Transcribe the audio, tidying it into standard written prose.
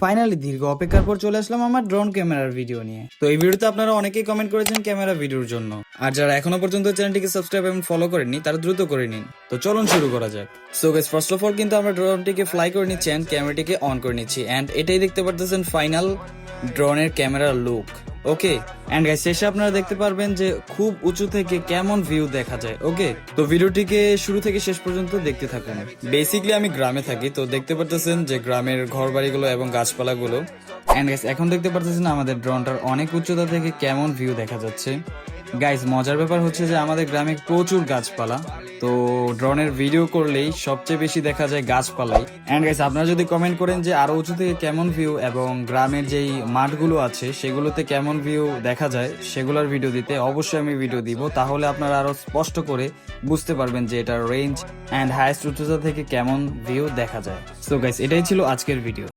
Finally দীর্ঘ অপেক্ষার পর চলে আসলাম আমার ড্রোন ক্যামেরার ভিডিও নিয়ে। তো এই ভিডিওতে আপনারা অনেকেই কমেন্ট করেছেন ক্যামেরা ভিডিওর জন্য, আর যারা এখনো পর্যন্ত চ্যানেলটিকে সাবস্ক্রাইব এবং ফলো করেননি তারা দ্রুত করে নিন। তো চলুন শুরু করা যাক। So guys, first of all কিন্তু আমরা ড্রোনটিকে ফ্লাই করে নিচ্ছি এন্ড ক্যামেরাটিকে অন করে নিচ্ছি, এন্ড এটাই দেখতে পারতেছেন ফাইনাল ড্রোনের ক্যামেরার লুক। ওকে, এন্ড গাইস শেষে আপনারা দেখতে পারবেন যে খুব উঁচু থেকে কেমন ভিউ দেখা যায়। ওকে, তো ভিডিওটিকে শুরু থেকে শেষ পর্যন্ত দেখতে থাকুন। বেসিক্যালি আমি গ্রামে থাকি, তো দেখতে পারতেছেন যে গ্রামের ঘর বাড়িগুলো এবং গাছপালাগুলো। এন্ড গাইস এখন দেখতে পারতেছেন আমাদের ড্রোনটার অনেক উচ্চতা থেকে কেমন ভিউ দেখা যাচ্ছে। গাইস মজার ব্যাপার হচ্ছে যে আমাদের গ্রামে প্রচুর গাছপালা, তো ড্রোনের ভিডিও করলেই সবচেয়ে বেশি দেখা যায় গাছপালাই। এন্ড গাইস আপনারা যদি কমেন্ট করেন যে আরো উঁচু থেকে কেমন ভিউ এবং গ্রামের যেই মাঠগুলো আছে সেগুলোতে কেমন ভিউ দেখা যায় সেগুলোর ভিডিও দিতে, অবশ্যই আমি ভিডিও দিব। তাহলে আপনারা আরো স্পষ্ট করে বুঝতে পারবেন যে এটার রেঞ্জ এন্ড হাইয়েস্ট উচ্চতা থেকে কেমন ভিউ দেখা যায়। সো গাইস এটাই ছিল আজকের ভিডিও।